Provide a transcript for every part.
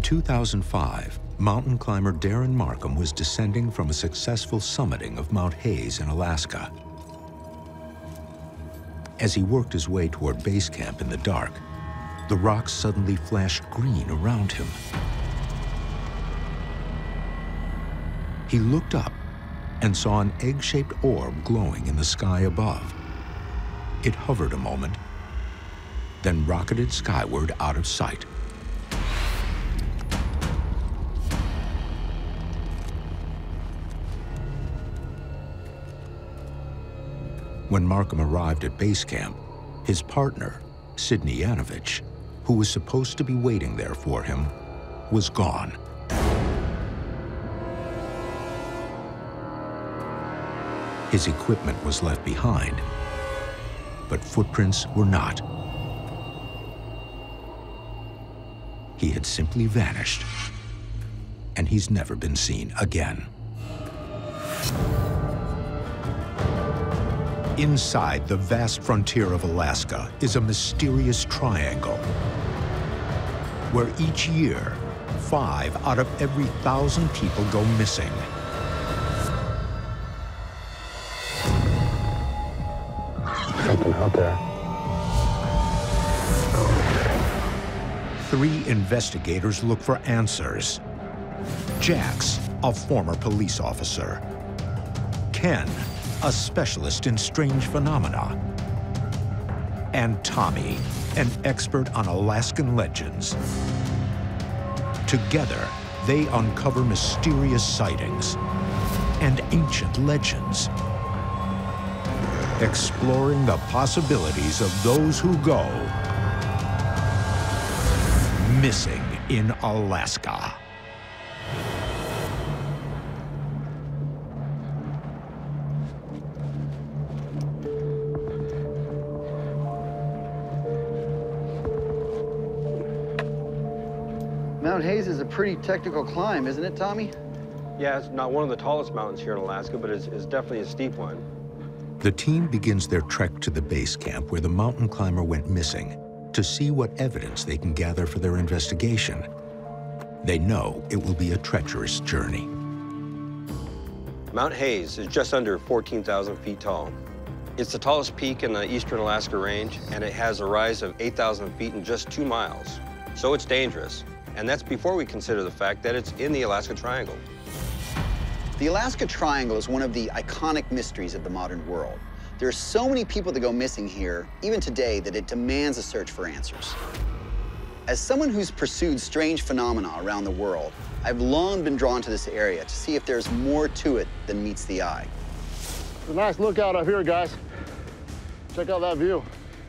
In 2005, mountain climber Darren Markham was descending from a successful summiting of Mount Hayes in Alaska. As he worked his way toward base camp in the dark, the rocks suddenly flashed green around him. He looked up and saw an egg-shaped orb glowing in the sky above. It hovered a moment, then rocketed skyward out of sight. When Markham arrived at base camp, his partner, Sidney Yanovich, who was supposed to be waiting there for him, was gone. His equipment was left behind, but footprints were not. He had simply vanished, and he's never been seen again. Inside the vast frontier of Alaska is a mysterious triangle, where each year, 5 out of every 1,000 people go missing. Something out there. 3 investigators look for answers. Jax, a former police officer. Ken, a specialist in strange phenomena. And Tommy, an expert on Alaskan legends. Together, they uncover mysterious sightings and ancient legends, exploring the possibilities of those who go missing in Alaska. Mount Hayes is a pretty technical climb, isn't it, Tommy? Yeah, it's not one of the tallest mountains here in Alaska, but it's definitely a steep one. The team begins their trek to the base camp where the mountain climber went missing to see what evidence they can gather for their investigation. They know it will be a treacherous journey. Mount Hayes is just under 14,000 feet tall. It's the tallest peak in the eastern Alaska range, and it has a rise of 8,000 feet in just 2 miles. So it's dangerous. And that's before we consider the fact that it's in the Alaska Triangle. The Alaska Triangle is one of the iconic mysteries of the modern world. There are so many people that go missing here, even today, that it demands a search for answers. As someone who's pursued strange phenomena around the world, I've long been drawn to this area to see if there's more to it than meets the eye. It's a nice lookout up here, guys. Check out that view.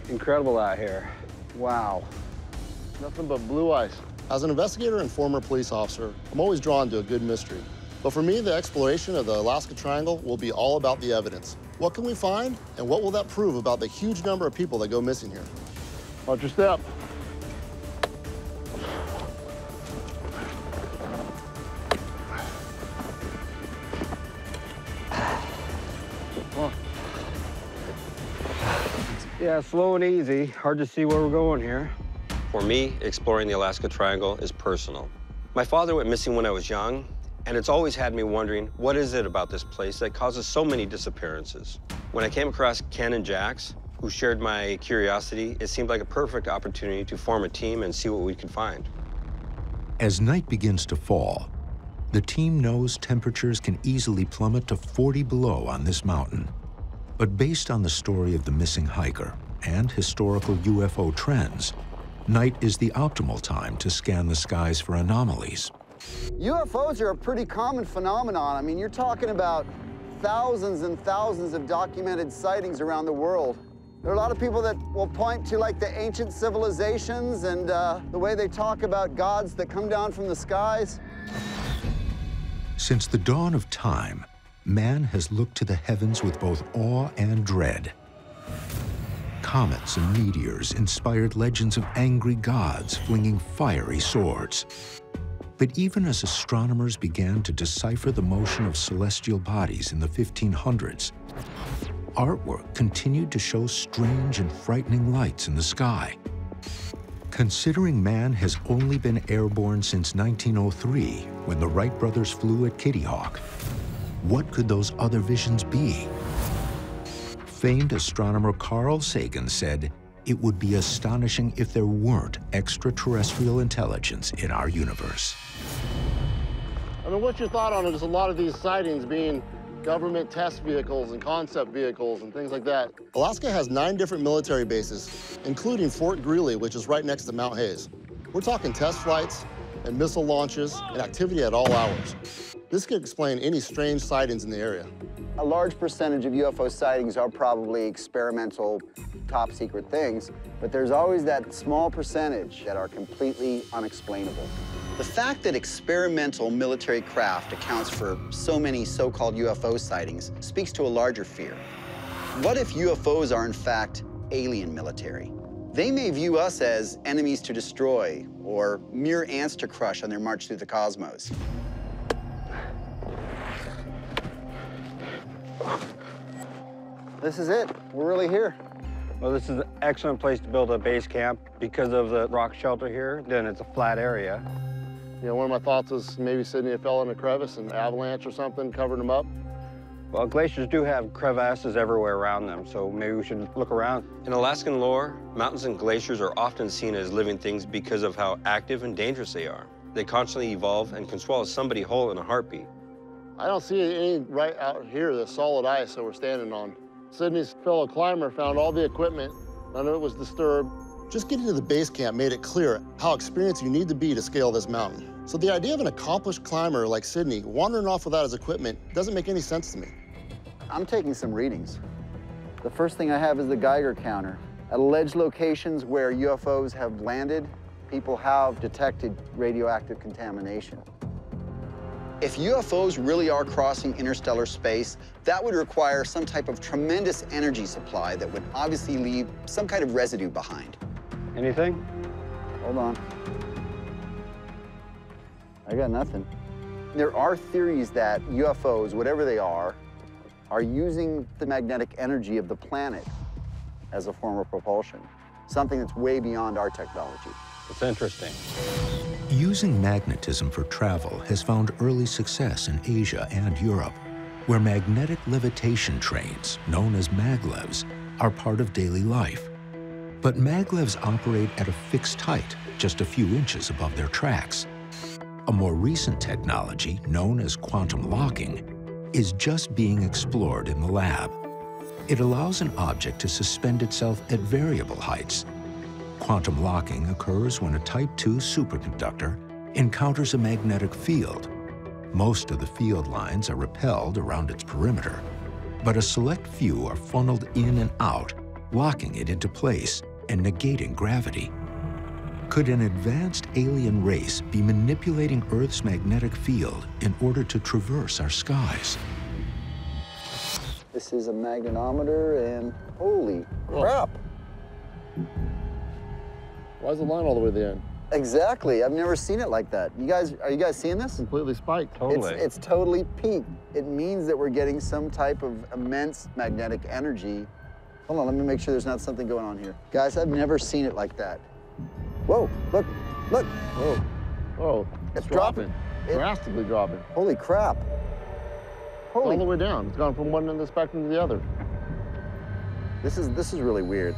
Incredible out here. Wow. Nothing but blue ice. As an investigator and former police officer, I'm always drawn to a good mystery. But for me, the exploration of the Alaska Triangle will be all about the evidence. What can we find, and what will that prove about the huge number of people that go missing here? Watch your step. Yeah, slow and easy. Hard to see where we're going here. For me, exploring the Alaska Triangle is personal. My father went missing when I was young, and it's always had me wondering, what is it about this place that causes so many disappearances? When I came across Ken and Jax, who shared my curiosity, it seemed like a perfect opportunity to form a team and see what we could find. As night begins to fall, the team knows temperatures can easily plummet to 40 below on this mountain. But based on the story of the missing hiker and historical UFO trends, night is the optimal time to scan the skies for anomalies. UFOs are a pretty common phenomenon. I mean, you're talking about thousands and thousands of documented sightings around the world. There are a lot of people that will point to like the ancient civilizations and the way they talk about gods that come down from the skies. Since the dawn of time, man has looked to the heavens with both awe and dread. Comets and meteors inspired legends of angry gods flinging fiery swords. But even as astronomers began to decipher the motion of celestial bodies in the 1500s, artwork continued to show strange and frightening lights in the sky. Considering man has only been airborne since 1903, when the Wright brothers flew at Kitty Hawk, what could those other visions be? Famed astronomer Carl Sagan said, "It would be astonishing if there weren't extraterrestrial intelligence in our universe." I mean, what's your thought on it? Just a lot of these sightings being government test vehicles and concept vehicles and things like that. Alaska has 9 different military bases, including Fort Greely, which is right next to Mount Hayes. We're talking test flights and missile launches and activity at all hours. This could explain any strange sightings in the area. A large percentage of UFO sightings are probably experimental, top secret things, but there's always that small percentage that are completely unexplainable. The fact that experimental military craft accounts for so many so-called UFO sightings speaks to a larger fear. What if UFOs are in fact alien military? They may view us as enemies to destroy or mere ants to crush on their march through the cosmos. This is it. We're really here. Well, this is an excellent place to build a base camp because of the rock shelter here. Then it's a flat area. You know, one of my thoughts was maybe Sydney fell in a crevice and avalanche or something covered them up. Well, glaciers do have crevasses everywhere around them, so maybe we should look around. In Alaskan lore, mountains and glaciers are often seen as living things because of how active and dangerous they are. They constantly evolve and can swallow somebody whole in a heartbeat. I don't see any right out here, the solid ice that we're standing on. Sydney's fellow climber found all the equipment. None of it was disturbed. Just getting to the base camp made it clear how experienced you need to be to scale this mountain. So the idea of an accomplished climber like Sydney wandering off without his equipment doesn't make any sense to me. I'm taking some readings. The first thing I have is the Geiger counter. At alleged locations where UFOs have landed, people have detected radioactive contamination. If UFOs really are crossing interstellar space, that would require some type of tremendous energy supply that would obviously leave some kind of residue behind. Anything? Hold on. I got nothing. There are theories that UFOs, whatever they are using the magnetic energy of the planet as a form of propulsion, something that's way beyond our technology. It's interesting. Using magnetism for travel has found early success in Asia and Europe, where magnetic levitation trains, known as maglevs, are part of daily life. But maglevs operate at a fixed height, just a few inches above their tracks. A more recent technology, known as quantum locking, is just being explored in the lab. It allows an object to suspend itself at variable heights. Quantum locking occurs when a Type II superconductor encounters a magnetic field. Most of the field lines are repelled around its perimeter, but a select few are funneled in and out, locking it into place and negating gravity. Could an advanced alien race be manipulating Earth's magnetic field in order to traverse our skies? This is a magnetometer, and holy crap. Why is the line all the way to the end? Exactly. I've never seen it like that. Are you guys seeing this? Completely spiked. Totally. It's totally peaked. It means that we're getting some type of immense magnetic energy. Hold on, let me make sure there's not something going on here. Guys, I've never seen it like that. Whoa, look, look. Whoa, whoa. It's dropping. Drastically dropping. Holy crap. All the way down. It's gone from one end of the spectrum to the other. This is really weird.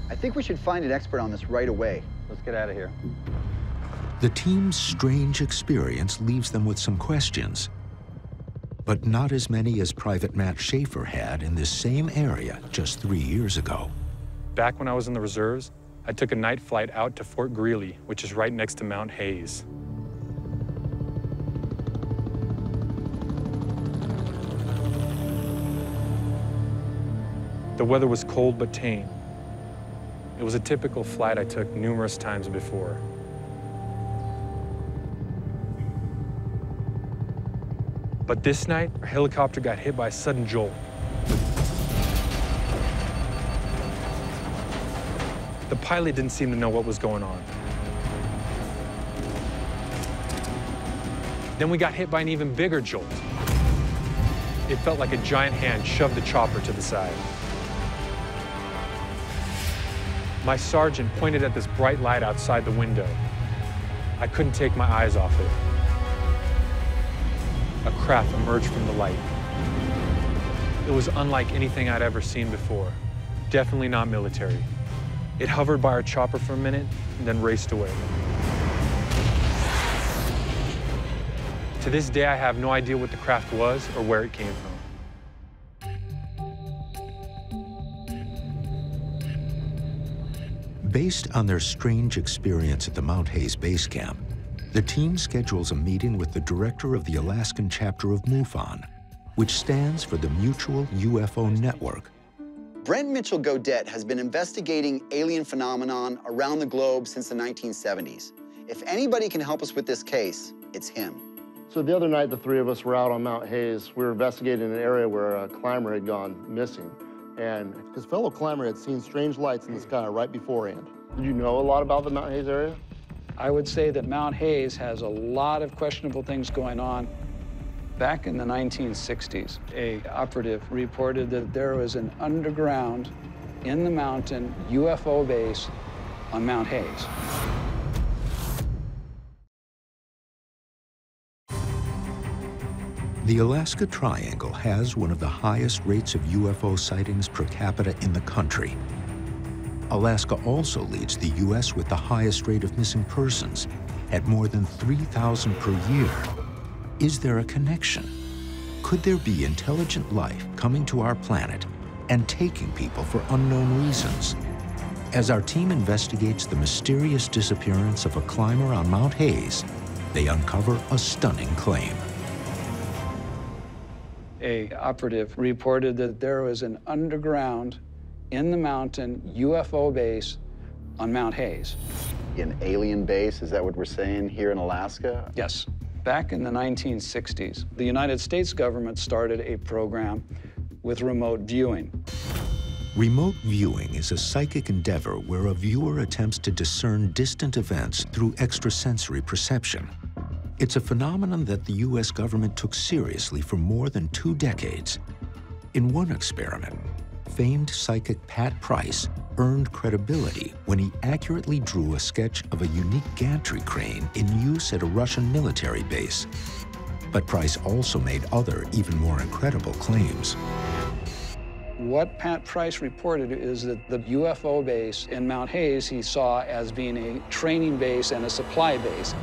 I think we should find an expert on this right away. Let's get out of here. The team's strange experience leaves them with some questions, but not as many as Private Matt Schaefer had in this same area just 3 years ago. Back when I was in the reserves, I took a night flight out to Fort Greely, which is right next to Mount Hayes. The weather was cold but tame. It was a typical flight I took numerous times before. But this night, our helicopter got hit by a sudden jolt. The pilot didn't seem to know what was going on. Then we got hit by an even bigger jolt. It felt like a giant hand shoved the chopper to the side. My sergeant pointed at this bright light outside the window. I couldn't take my eyes off it. A craft emerged from the light. It was unlike anything I'd ever seen before. Definitely not military. It hovered by our chopper for a minute and then raced away. To this day, I have no idea what the craft was or where it came from. Based on their strange experience at the Mount Hayes base camp, the team schedules a meeting with the director of the Alaskan chapter of MUFON, which stands for the Mutual UFO Network. Brent Mitchell-Godet has been investigating alien phenomenon around the globe since the 1970s. If anybody can help us with this case, it's him. So the other night, the three of us were out on Mount Hayes. We were investigating an area where a climber had gone missing. And his fellow climber had seen strange lights in the sky right beforehand. Did you know a lot about the Mount Hayes area? I would say that Mount Hayes has a lot of questionable things going on. Back in the 1960s, an operative reported that there was an underground, in the mountain, UFO base on Mount Hayes. The Alaska Triangle has one of the highest rates of UFO sightings per capita in the country. Alaska also leads the U.S. with the highest rate of missing persons, at more than 3,000 per year. Is there a connection? Could there be intelligent life coming to our planet and taking people for unknown reasons? As our team investigates the mysterious disappearance of a climber on Mount Hayes, they uncover a stunning claim. An operative reported that there was an underground, in the mountain, UFO base on Mount Hayes. An alien base, is that what we're saying here in Alaska? Yes. Back in the 1960s, the United States government started a program with remote viewing. Remote viewing is a psychic endeavor where a viewer attempts to discern distant events through extrasensory perception. It's a phenomenon that the U.S. government took seriously for more than 2 decades. In one experiment, famed psychic Pat Price earned credibility when he accurately drew a sketch of a unique gantry crane in use at a Russian military base. But Price also made other, even more incredible claims. What Pat Price reported is that the UFO base in Mount Hayes he saw as being a training base and a supply base.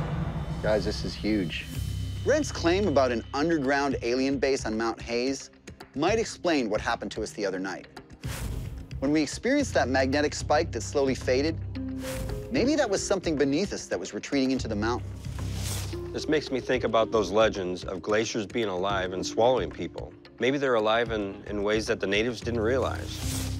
Guys, this is huge. Brent's claim about an underground alien base on Mount Hayes might explain what happened to us the other night. When we experienced that magnetic spike that slowly faded, maybe that was something beneath us that was retreating into the mountain. This makes me think about those legends of glaciers being alive and swallowing people. Maybe they're alive in ways that the natives didn't realize.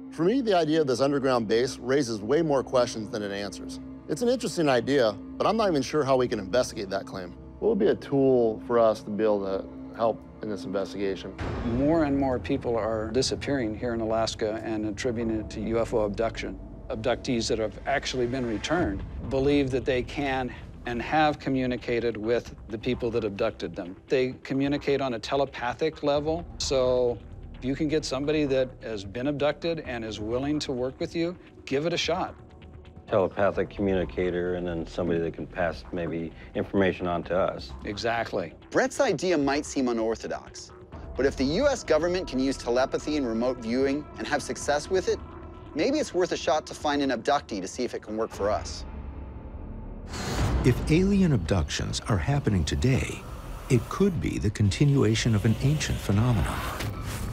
For me, the idea of this underground base raises way more questions than it answers. It's an interesting idea, but I'm not even sure how we can investigate that claim. What would be a tool for us to be able to help in this investigation? More and more people are disappearing here in Alaska and attributing it to UFO abduction. Abductees that have actually been returned believe that they can and have communicated with the people that abducted them. They communicate on a telepathic level, so if you can get somebody that has been abducted and is willing to work with you, give it a shot. Telepathic communicator, and then somebody that can pass maybe information on to us. Exactly. Brett's idea might seem unorthodox, but if the U.S. government can use telepathy and remote viewing and have success with it, maybe it's worth a shot to find an abductee to see if it can work for us. If alien abductions are happening today, it could be the continuation of an ancient phenomenon.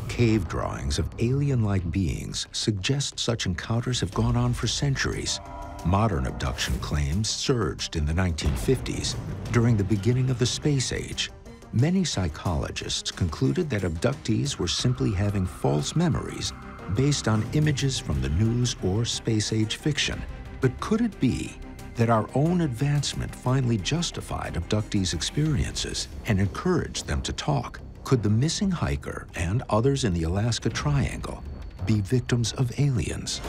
Cave drawings of alien-like beings suggest such encounters have gone on for centuries. Modern abduction claims surged in the 1950s, during the beginning of the space age. Many psychologists concluded that abductees were simply having false memories based on images from the news or space-age fiction. But could it be that our own advancement finally justified abductees' experiences and encouraged them to talk? Could the missing hiker and others in the Alaska Triangle be victims of aliens?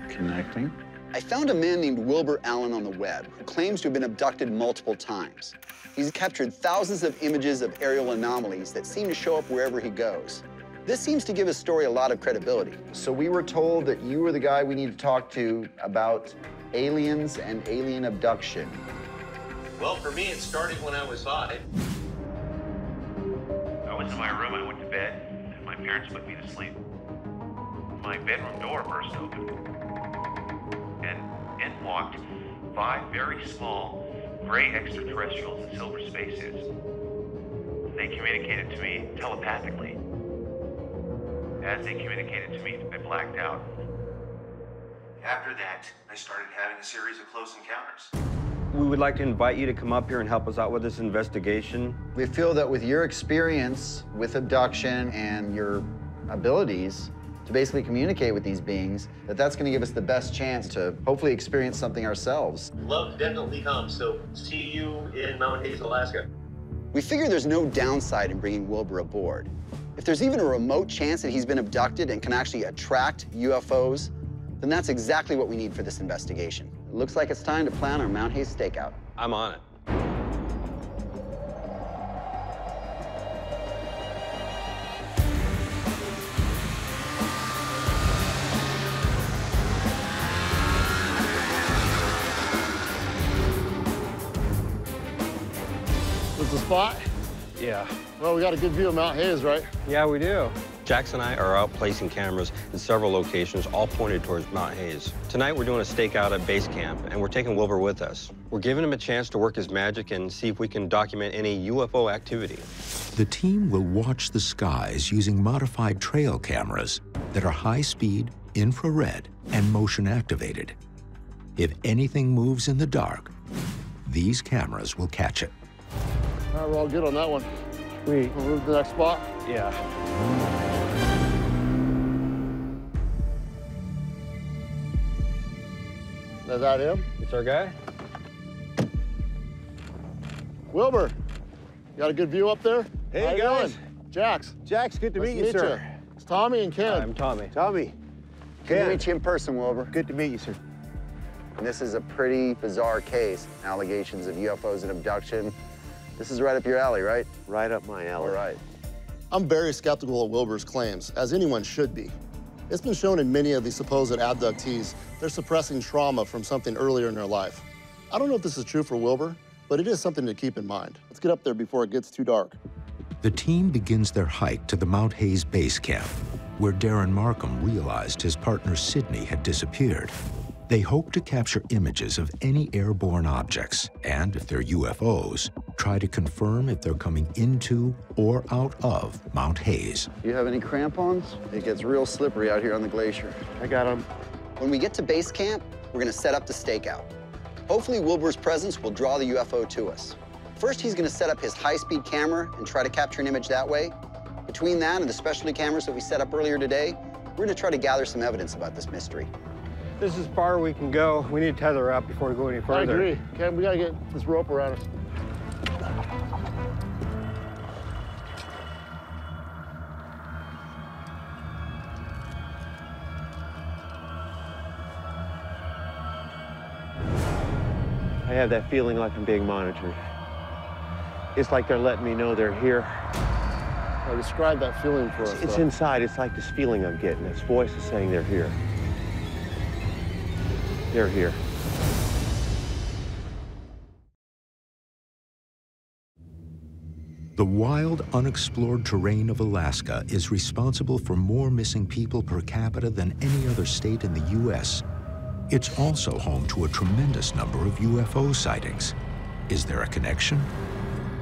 Connecting. I found a man named Wilbur Allen on the web who claims to have been abducted multiple times. He's captured thousands of images of aerial anomalies that seem to show up wherever he goes. This seems to give his story a lot of credibility. So we were told that you were the guy we need to talk to about aliens and alien abduction. Well, for me, it started when I was 5. I was in my room, I went to bed, and my parents put me to sleep. My bedroom door burst open, and in walked 5 very small gray extraterrestrials in silver spacesuits. They communicated to me telepathically. As they communicated to me, I blacked out. After that, I started having a series of close encounters. We would like to invite you to come up here and help us out with this investigation. We feel that with your experience with abduction and your abilities to basically communicate with these beings, that's going to give us the best chance to hopefully experience something ourselves. Love to definitely come, so see you in Mount Hayes, Alaska. We figure there's no downside in bringing Wilbur aboard. If there's even a remote chance that he's been abducted and can actually attract UFOs, then that's exactly what we need for this investigation. It looks like it's time to plan our Mount Hayes stakeout. I'm on it. This is the spot? Yeah. Well, we got a good view of Mount Hayes, right? Yeah, we do. Jax and I are out placing cameras in several locations, all pointed towards Mount Hayes. Tonight, we're doing a stakeout at base camp, and we're taking Wilbur with us. We're giving him a chance to work his magic and see if we can document any UFO activity. The team will watch the skies using modified trail cameras that are high-speed, infrared, and motion-activated. If anything moves in the dark, these cameras will catch it. All right, we're all good on that one. Sweet. We'll move to the next spot. Yeah. Is that him? It's our guy? Wilbur, you got a good view up there? Hey, How you guys. doing? Jax. Jax, good to Nice meet you, sir. It's Tommy and Ken. I'm Tommy. Tommy. Good to Ken. meet you in person, Wilbur. Good to meet you, sir. And this is a pretty bizarre case. Allegations of UFOs and abduction. This is right up your alley, right? Right up my alley. All right. I'm very skeptical of Wilbur's claims, as anyone should be. It's been shown in many of the supposed abductees they're suppressing trauma from something earlier in their life. I don't know if this is true for Wilbur, but it is something to keep in mind. Let's get up there before it gets too dark. The team begins their hike to the Mount Hayes base camp, where Darren Markham realized his partner Sydney had disappeared. They hope to capture images of any airborne objects, and if they're UFOs, try to confirm if they're coming into or out of Mount Hayes. Do you have any crampons? It gets real slippery out here on the glacier. I got him. When we get to base camp, we're gonna set up the stakeout. Hopefully Wilbur's presence will draw the UFO to us. First, he's gonna set up his high-speed camera and try to capture an image that way. Between that and the specialty cameras that we set up earlier today, we're gonna try to gather some evidence about this mystery. This is as far we can go. We need to tether up before we go any I further. agree. Ken, we gotta get this rope around us. I have that feeling like I'm being monitored. It's like they're letting me know they're here. Now, describe that feeling for us. It's inside. It's like this feeling I'm getting. This voice is saying they're here. They're here. The wild, unexplored terrain of Alaska is responsible for more missing people per capita than any other state in the U.S. It's also home to a tremendous number of UFO sightings. Is there a connection?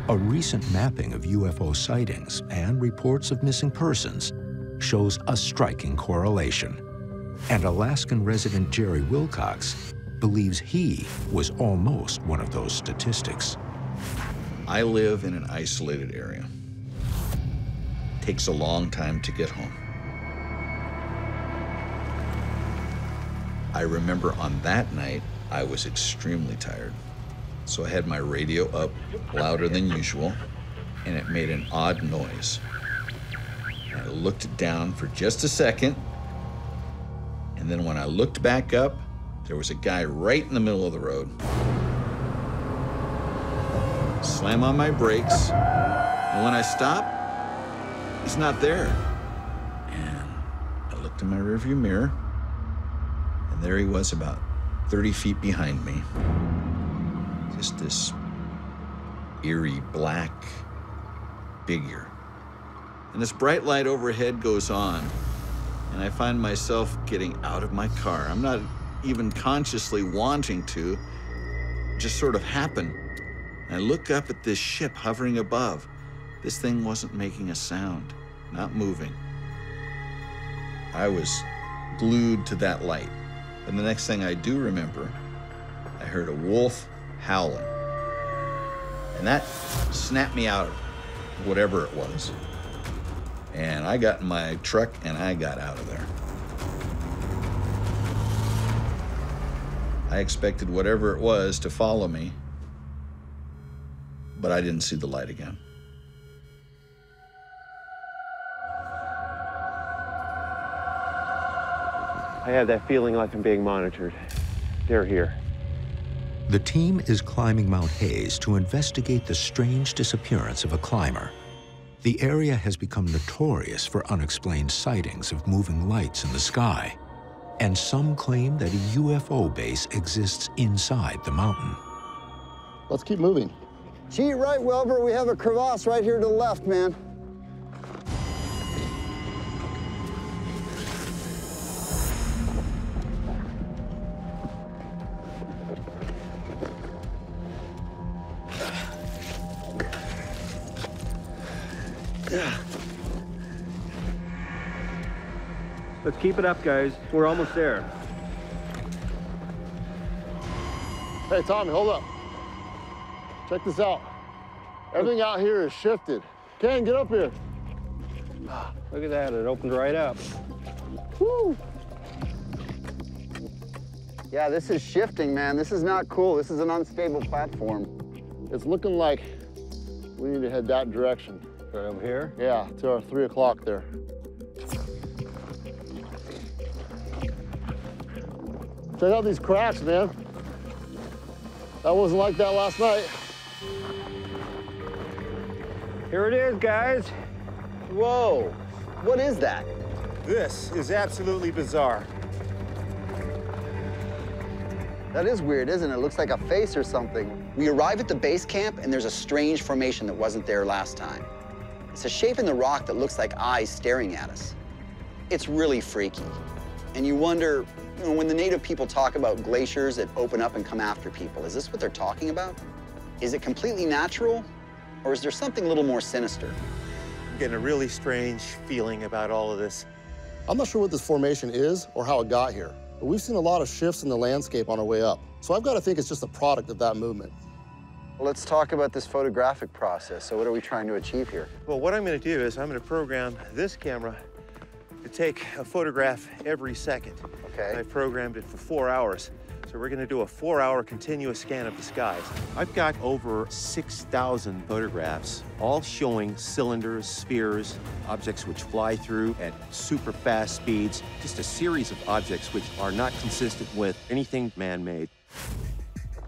A recent mapping of UFO sightings and reports of missing persons shows a striking correlation. And Alaskan resident Jerry Wilcox believes he was almost one of those statistics. I live in an isolated area. Takes a long time to get home. I remember on that night, I was extremely tired. So I had my radio up louder than usual, and it made an odd noise. And I looked down for just a second, and then when I looked back up, there was a guy right in the middle of the road. Slam on my brakes, and when I stop, he's not there. And I looked in my rearview mirror, and there he was about 30 feet behind me. Just this eerie black figure. And this bright light overhead goes on, and I find myself getting out of my car. I'm not even consciously wanting to, it just sort of happened. And I look up at this ship hovering above. This thing wasn't making a sound, not moving. I was glued to that light. And the next thing I do remember, I heard a wolf howling. And that snapped me out of whatever it was. And I got in my truck and I got out of there. I expected whatever it was to follow me, but I didn't see the light again. I have that feeling like I'm being monitored. They're here. The team is climbing Mount Hayes to investigate the strange disappearance of a climber. The area has become notorious for unexplained sightings of moving lights in the sky, and some claim that a UFO base exists inside the mountain. Let's keep moving. Cheat right, Wilbur. We have a crevasse right here to the left, man. Let's keep it up, guys. We're almost there. Hey, Tommy, hold up. Check this out. Everything out here is shifted. Ken, get up here. Look at that, it opened right up. Woo! Yeah, this is shifting, man. This is not cool. This is an unstable platform. It's looking like we need to head that direction. Right over here? Yeah, to our 3 o'clock there. Check out these cracks, man. That wasn't like that last night. Here it is, guys. Whoa, what is that? This is absolutely bizarre. That is weird, isn't it? It looks like a face or something. We arrive at the base camp, and there's a strange formation that wasn't there last time. It's a shape in the rock that looks like eyes staring at us. It's really freaky. And you wonder, you know, when the native people talk about glaciers that open up and come after people, is this what they're talking about? Is it completely natural, or is there something a little more sinister? I'm getting a really strange feeling about all of this. I'm not sure what this formation is or how it got here, but we've seen a lot of shifts in the landscape on our way up. So I've got to think it's just a product of that movement. Well, let's talk about this photographic process. So what are we trying to achieve here? Well, what I'm going to do is I'm going to program this camera to take a photograph every second. Okay. I programmed it for 4 hours. So we're going to do a 4-hour continuous scan of the skies. I've got over 6,000 photographs, all showing cylinders, spheres, objects which fly through at super fast speeds, just a series of objects which are not consistent with anything man-made.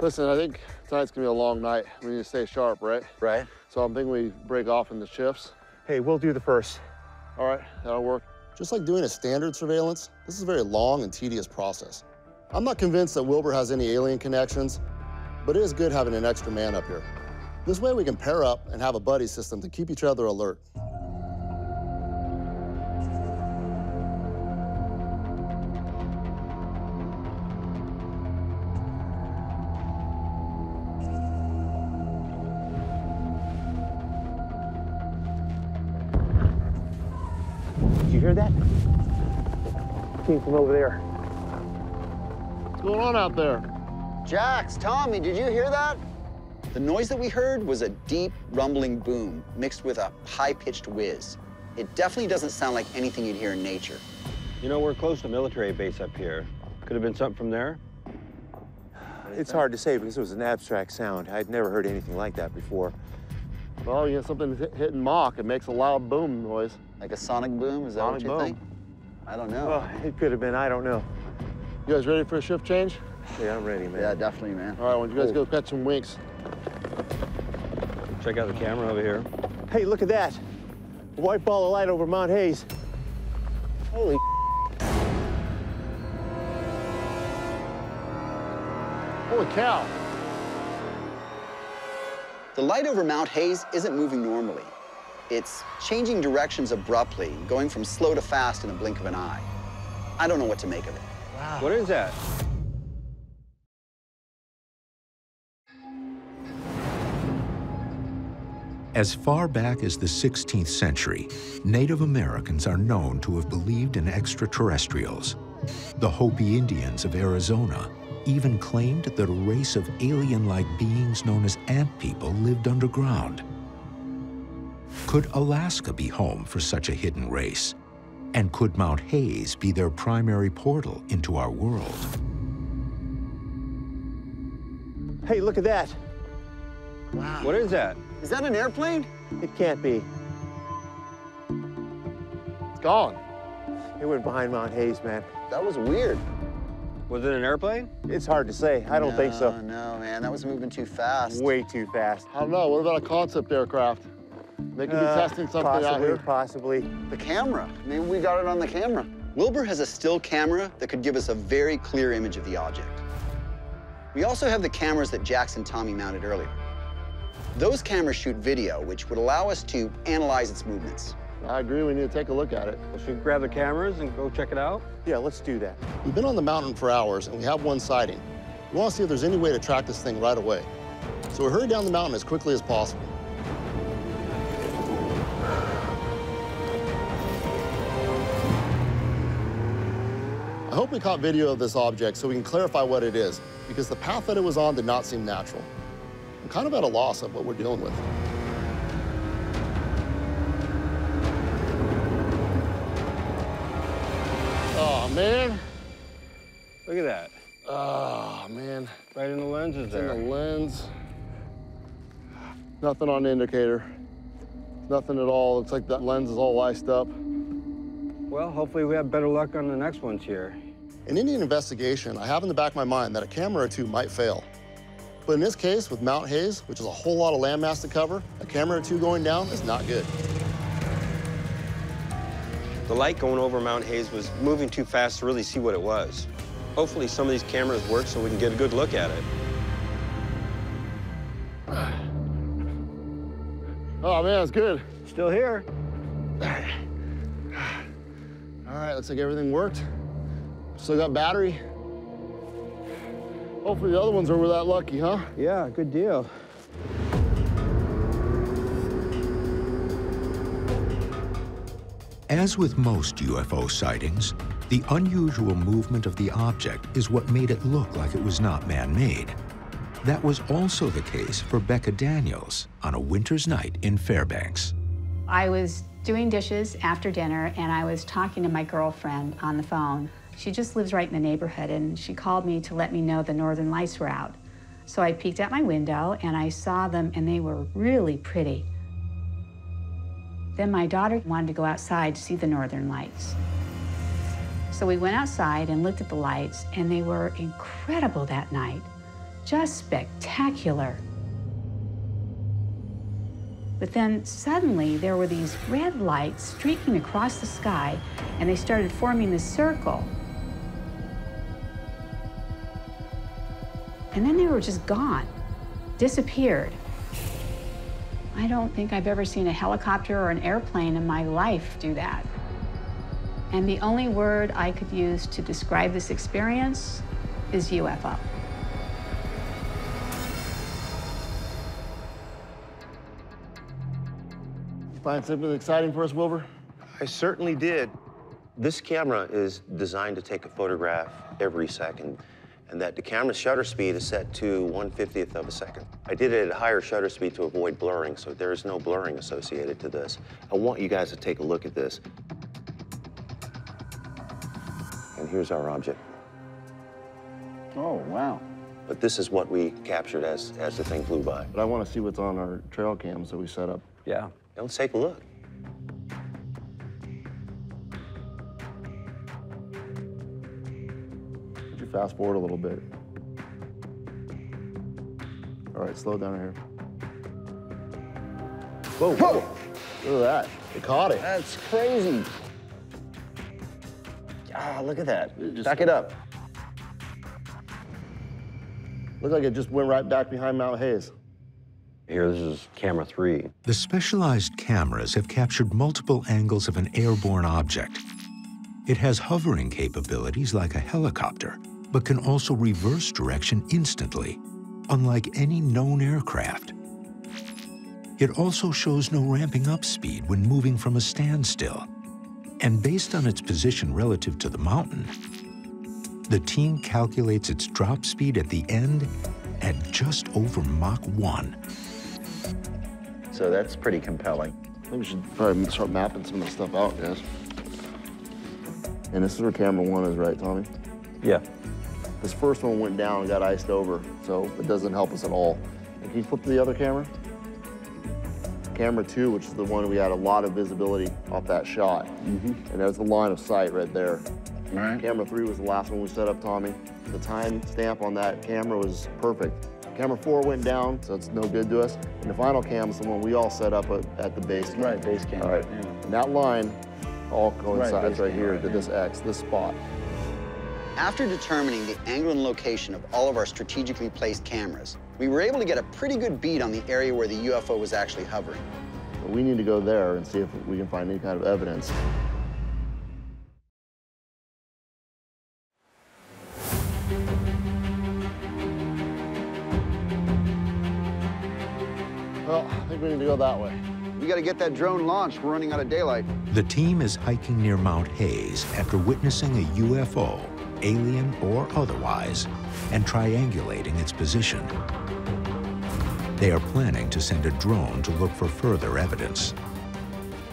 Listen, I think tonight's gonna be a long night. We need to stay sharp, right? Right. So I'm thinking we break off in the shifts. Hey, we'll do the first. All right, that'll work. Just like doing a standard surveillance, this is a very long and tedious process. I'm not convinced that Wilbur has any alien connections, but it is good having an extra man up here. This way we can pair up and have a buddy system to keep each other alert. Did you hear that? Came from over there. What's going on out there? Jax, Tommy, did you hear that? The noise that we heard was a deep, rumbling boom mixed with a high-pitched whiz. It definitely doesn't sound like anything you'd hear in nature. You know, we're close to military base up here. Could have been something from there. It's hard to say because it was an abstract sound. I'd never heard anything like that before. Well, you get something hitting Mach, it makes a loud boom noise. Like a sonic boom, is that what you think? I don't know. Well, it could have been, I don't know. You guys ready for a shift change? Yeah, I'm ready, man. Yeah, definitely, man. All right, well, you guys go catch some winks. Check out the camera over here. Hey, look at that. A white ball of light over Mount Hayes. Holy Holy cow. The light over Mount Hayes isn't moving normally. It's changing directions abruptly, going from slow to fast in a blink of an eye. I don't know what to make of it. Wow. What is that? As far back as the 16th century, Native Americans are known to have believed in extraterrestrials. The Hopi Indians of Arizona even claimed that a race of alien-like beings known as ant people lived underground. Could Alaska be home for such a hidden race? And could Mount Hayes be their primary portal into our world? Hey, look at that. Wow. What is that? Is that an airplane? It can't be. It's gone. It went behind Mount Hayes, man. That was weird. Was it an airplane? It's hard to say. I don't think so. No, man, that was moving too fast. Way too fast. I don't know. What about a concept aircraft? They could be testing something out here. Possibly. The camera. Maybe we got it on the camera. Wilbur has a still camera that could give us a very clear image of the object. We also have the cameras that Jax and Tommy mounted earlier. Those cameras shoot video, which would allow us to analyze its movements. I agree. We need to take a look at it. Well, should we grab the cameras and go check it out? Yeah, let's do that. We've been on the mountain for hours, and we have one sighting. We want to see if there's any way to track this thing right away. So we hurry down the mountain as quickly as possible. I hope we caught video of this object so we can clarify what it is, because the path that it was on did not seem natural. I'm kind of at a loss of what we're dealing with. Oh, man. Look at that. Oh, man. Right in the lenses there. In the lens. Nothing on the indicator. Nothing at all. Looks like that lens is all iced up. Well, hopefully we have better luck on the next ones here. In any investigation, I have in the back of my mind that a camera or two might fail. But in this case, with Mount Hayes, which is a whole lot of landmass to cover, a camera or two going down is not good. The light going over Mount Hayes was moving too fast to really see what it was. Hopefully some of these cameras work so we can get a good look at it. Oh, man, it's good. Still here. All right, looks like everything worked. Still got battery. Hopefully the other ones are that lucky, huh? Yeah, good deal. As with most UFO sightings, the unusual movement of the object is what made it look like it was not man-made. That was also the case for Becca Daniels on a winter's night in Fairbanks. I was doing dishes after dinner, and I was talking to my girlfriend on the phone. She just lives right in the neighborhood, and she called me to let me know the northern lights were out. So I peeked out my window, and I saw them, and they were really pretty. Then my daughter wanted to go outside to see the northern lights. So we went outside and looked at the lights, and they were incredible that night. Just spectacular. But then suddenly there were these red lights streaking across the sky, and they started forming this circle. And then they were just gone, disappeared. I don't think I've ever seen a helicopter or an airplane in my life do that. And the only word I could use to describe this experience is UFO. You find something exciting for us, Wilbur? I certainly did. This camera is designed to take a photograph every second, and that the camera's shutter speed is set to 1/50th of a second. I did it at a higher shutter speed to avoid blurring, so there is no blurring associated to this. I want you guys to take a look at this. And here's our object. Oh, wow. But this is what we captured as the thing flew by. But I want to see what's on our trail cams that we set up. Yeah. Let's take a look. Put you fast forward a little bit? All right, slow down here. Whoa, whoa. Look at that. It caught it. That's crazy. Ah, look at that. Back it up. Looked like it just went right back behind Mount Hayes. Here, this is camera 3. The specialized cameras have captured multiple angles of an airborne object. It has hovering capabilities like a helicopter, but can also reverse direction instantly, unlike any known aircraft. It also shows no ramping up speed when moving from a standstill. And based on its position relative to the mountain, the team calculates its drop speed at the end at just over Mach 1. So that's pretty compelling. I think we should probably start mapping some of this stuff out, guys. And this is where camera 1 is, right, Tommy? Yeah. This first one went down and got iced over, so it doesn't help us at all. And can you flip to the other camera? Camera 2, which is the one we had a lot of visibility off that shot. And there's the line of sight right there. All right. Camera 3 was the last one we set up, Tommy. The time stamp on that camera was perfect. Camera 4 went down, so it's no good to us. And the final cam is the one we all set up at the base camp. Right, base camp. All right. Yeah. And that line all coincides right here to this X, this spot. After determining the angle and location of all of our strategically placed cameras, we were able to get a pretty good beat on the area where the UFO was actually hovering. But we need to go there and see if we can find any kind of evidence. Well, I think we need to go that way. We got to get that drone launched. We're running out of daylight. The team is hiking near Mount Hayes after witnessing a UFO, alien or otherwise, and triangulating its position. They are planning to send a drone to look for further evidence.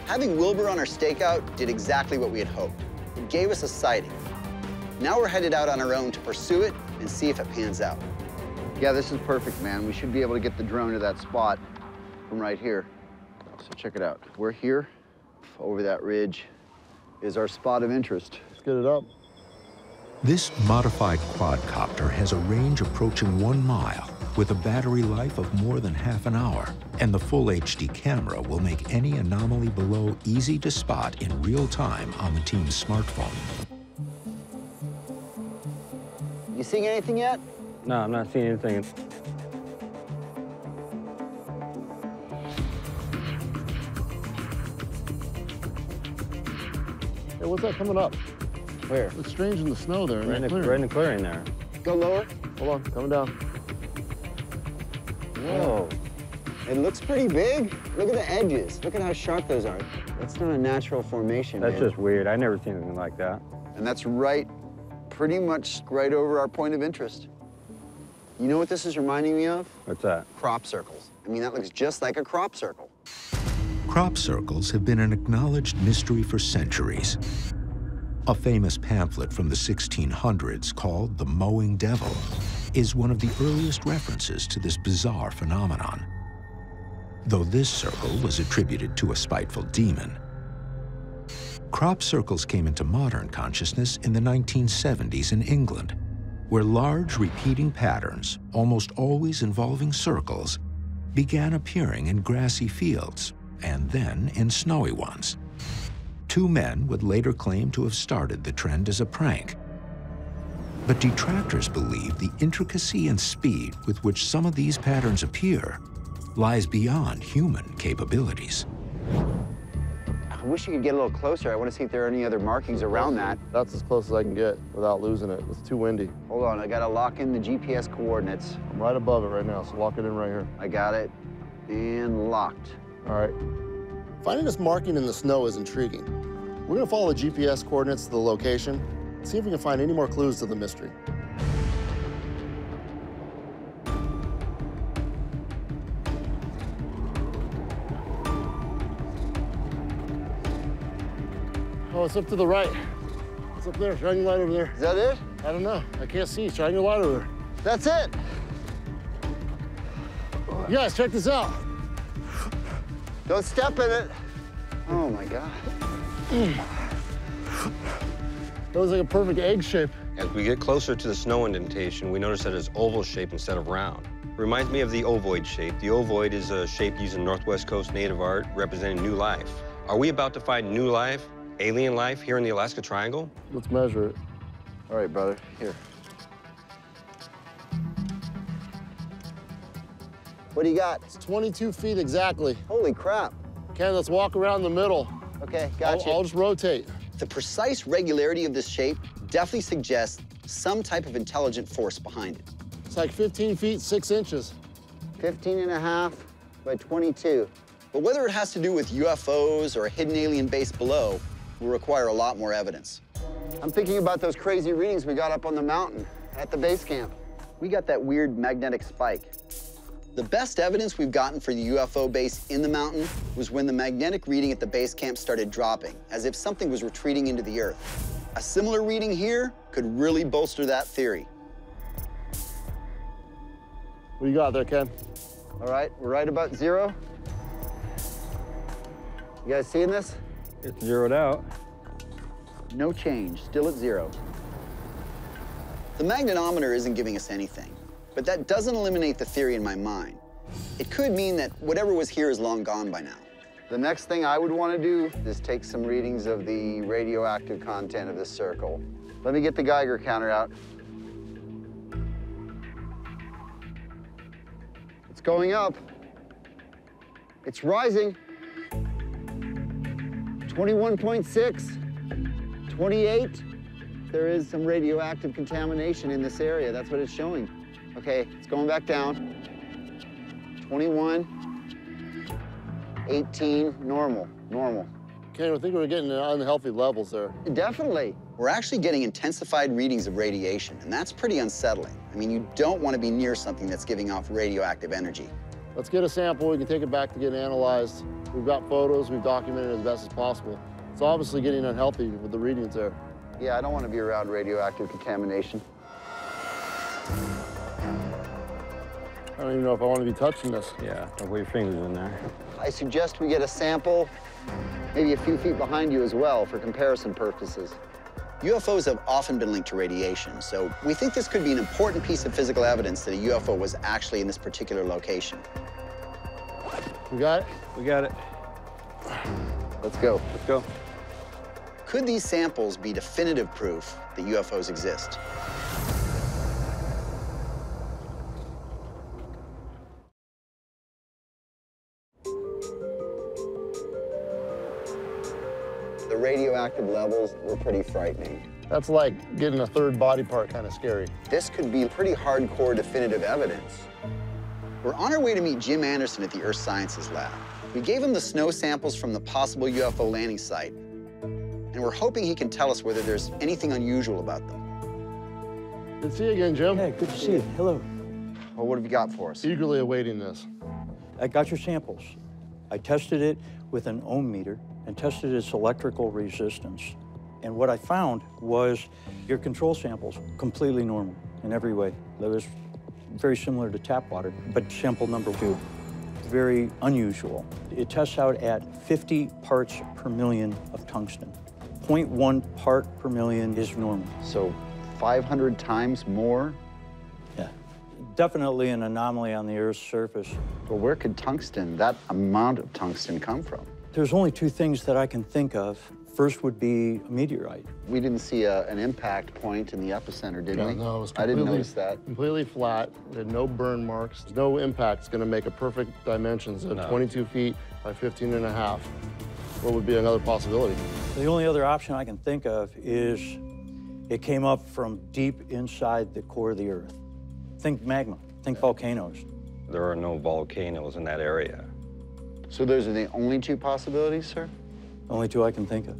Having Wilbur on our stakeout did exactly what we had hoped. It gave us a sighting. Now we're headed out on our own to pursue it and see if it pans out. Yeah, this is perfect, man. We should be able to get the drone to that spot from right here. So check it out. We're here. Over that ridge is our spot of interest. Let's get it up. This modified quadcopter has a range approaching 1 mile with a battery life of more than half an hour, and the full HD camera will make any anomaly below easy to spot in real time on the team's smartphone. You seeing anything yet? No, I'm not seeing anything. Hey, what's that coming up? Where? Looks strange in the snow there. Right in the clearing there. Go lower. Hold on, coming down. Whoa. It looks pretty big. Look at the edges. Look at how sharp those are. That's not a natural formation, That's man. just weird. I never seen anything like that. And that's right, pretty much right over our point of interest. You know what this is reminding me of? What's that? Crop circles. I mean, that looks just like a crop circle. Crop circles have been an acknowledged mystery for centuries. A famous pamphlet from the 1600s called The Mowing Devil is one of the earliest references to this bizarre phenomenon, though this circle was attributed to a spiteful demon. Crop circles came into modern consciousness in the 1970s in England, where large repeating patterns, almost always involving circles, began appearing in grassy fields and then in snowy ones. 2 men would later claim to have started the trend as a prank. But detractors believe the intricacy and speed with which some of these patterns appear lies beyond human capabilities. I wish you could get a little closer. I want to see if there are any other markings around that. That's as close as I can get without losing it. It's too windy. Hold on, I gotta lock in the GPS coordinates. I'm right above it right now, so lock it in right here. I got it, and locked. All right. Finding this marking in the snow is intriguing. We're gonna follow the GPS coordinates to the location, see if we can find any more clues to the mystery. Oh, it's up to the right. It's up there, shine your light over there. Is that it? I don't know, I can't see, shine your light over there. That's it. You guys, check this out. Don't step in it. Oh my God. That was like a perfect egg shape. As we get closer to the snow indentation, we notice that it's oval shape instead of round. Reminds me of the ovoid shape. The ovoid is a shape used in Northwest Coast native art representing new life. Are we about to find new life, alien life, here in the Alaska Triangle? Let's measure it. All right, brother, here. What do you got? It's 22 feet exactly. Holy crap. Ken, let's walk around the middle. Okay, gotcha. I'll just rotate. The precise regularity of this shape definitely suggests some type of intelligent force behind it. It's like 15 feet, 6 inches. 15 and a half by 22. But whether it has to do with UFOs or a hidden alien base below will require a lot more evidence. I'm thinking about those crazy readings we got up on the mountain at the base camp. We got that weird magnetic spike. The best evidence we've gotten for the UFO base in the mountain was when the magnetic reading at the base camp started dropping, as if something was retreating into the earth. A similar reading here could really bolster that theory. What do you got there, Ken? All right, we're right about 0. You guys seeing this? It's zeroed out. No change, still at 0. The magnetometer isn't giving us anything, but that doesn't eliminate the theory in my mind. It could mean that whatever was here is long gone by now. The next thing I would want to do is take some readings of the radioactive content of this circle. Let me get the Geiger counter out. It's going up. It's rising. 21.6, 28. There is some radioactive contamination in this area. That's what it's showing. Okay, it's going back down. 21, 18, normal. Ken, I think we're getting to unhealthy levels there. Definitely. We're actually getting intensified readings of radiation, and that's pretty unsettling. I mean, you don't want to be near something that's giving off radioactive energy. Let's get a sample. We can take it back to get analyzed. We've got photos. We've documented it as best as possible. It's obviously getting unhealthy with the readings there. Yeah, I don't want to be around radioactive contamination. I don't even know if I want to be touching this. Yeah, don't put your fingers in there. I suggest we get a sample, maybe a few feet behind you as well, for comparison purposes. UFOs have often been linked to radiation, so we think this could be an important piece of physical evidence that a UFO was actually in this particular location. We got it? We got it. Let's go. Let's go. Could these samples be definitive proof that UFOs exist? The radioactive levels were pretty frightening. That's like getting a third body part kind of scary. This could be pretty hardcore definitive evidence. We're on our way to meet Jim Anderson at the Earth Sciences Lab. We gave him the snow samples from the possible UFO landing site, and we're hoping he can tell us whether there's anything unusual about them. Good to see you again, Jim. Hey, good to see you. Hello. Well, what have you got for us? Eagerly awaiting this. I got your samples. I tested it with an ohm meter and tested its electrical resistance. And what I found was your control samples completely normal in every way. That was very similar to tap water, but sample number 2, very unusual. It tests out at 50 parts per million of tungsten. 0.1 part per million is normal. So 500 times more? Yeah, definitely an anomaly on the Earth's surface. Well, where could that amount of tungsten come from? There's only 2 things that I can think of. First would be a meteorite. We didn't see an impact point in the epicenter, did we? No, it was I didn't notice that. Completely flat. It had no burn marks. No impact. It's going to make a perfect dimensions of 22 feet by 15 and a half. What would be another possibility? The only other option I can think of is it came up from deep inside the core of the Earth. Think magma. Think volcanoes. There are no volcanoes in that area. So those are the only 2 possibilities, sir? Only 2 I can think of.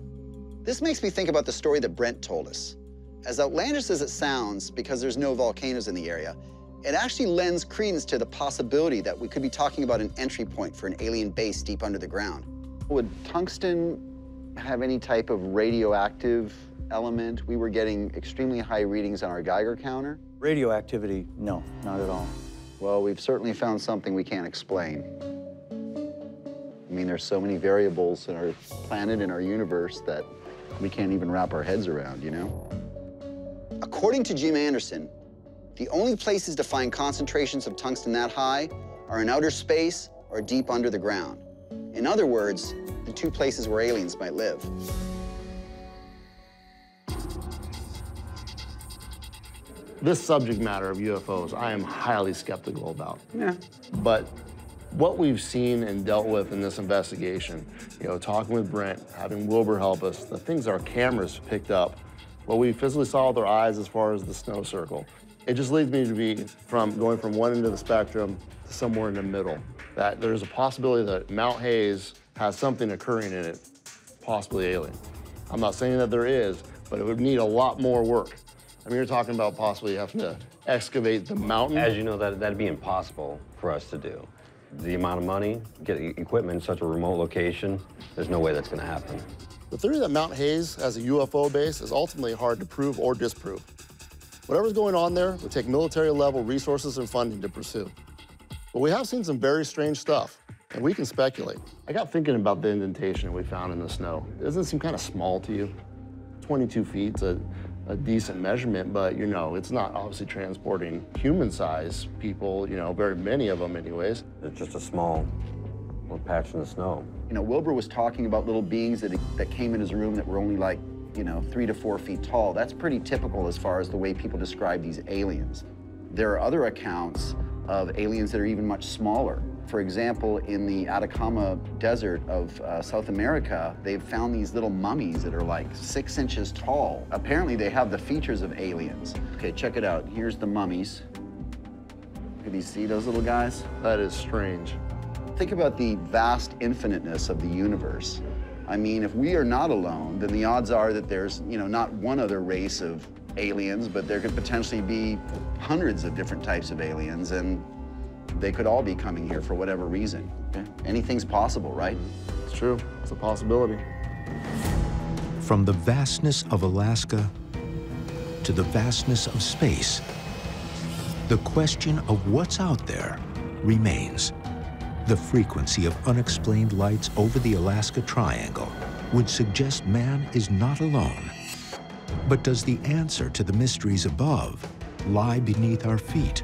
This makes me think about the story that Brent told us. As outlandish as it sounds, because there's no volcanoes in the area, it actually lends credence to the possibility that we could be talking about an entry point for an alien base deep under the ground. Would tungsten have any type of radioactive element? We were getting extremely high readings on our Geiger counter. Radioactivity, no, not at all. Well, we've certainly found something we can't explain. I mean, there's so many variables in our planet and our universe that we can't even wrap our heads around, you know? According to Jim Anderson, the only places to find concentrations of tungsten that high are in outer space or deep under the ground. In other words, the two places where aliens might live. This subject matter of UFOs, I am highly skeptical about. Yeah. But what we've seen and dealt with in this investigation, you know, talking with Brent, having Wilbur help us, the things our cameras picked up, what we physically saw with our eyes as far as the snow circle, it just leads me to be going from one end of the spectrum to somewhere in the middle. That there's a possibility that Mount Hayes has something occurring in it, possibly alien. I'm not saying that there is, but it would need a lot more work. I mean, you're talking about possibly having to excavate the mountain. As you know, that'd be impossible for us to do. The amount of money, get equipment in such a remote location, there's no way that's gonna happen. The theory that Mount Hayes has a UFO base is ultimately hard to prove or disprove. Whatever's going on there would take military-level resources and funding to pursue. But we have seen some very strange stuff, and we can speculate. I got thinking about the indentation we found in the snow. Doesn't it seem kind of small to you? 22 feet's a decent measurement, but you know, it's not obviously transporting human-sized people, you know, very many of them anyways. It's just a small little patch in the snow. You know, Wilbur was talking about little beings that came in his room that were only like, you know, 3 to 4 feet tall. That's pretty typical as far as the way people describe these aliens. There are other accounts of aliens that are even much smaller. For example, in the Atacama Desert of South America, they've found these little mummies that are like 6 inches tall. Apparently, they have the features of aliens. Okay, check it out. Here's the mummies. Can you see those little guys? That is strange. Think about the vast infiniteness of the universe. I mean, if we are not alone, then the odds are that there's, you know, not one other race of aliens, but there could potentially be hundreds of different types of aliens, and they could all be coming here for whatever reason. Okay? Anything's possible, right? It's true. It's a possibility. From the vastness of Alaska to the vastness of space, the question of what's out there remains. The frequency of unexplained lights over the Alaska Triangle would suggest man is not alone. But does the answer to the mysteries above lie beneath our feet?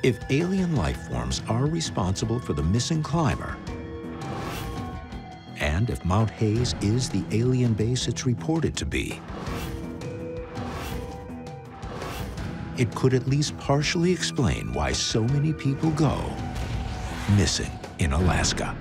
If alien life forms are responsible for the missing climber, and if Mount Hayes is the alien base it's reported to be, it could at least partially explain why so many people go missing in Alaska.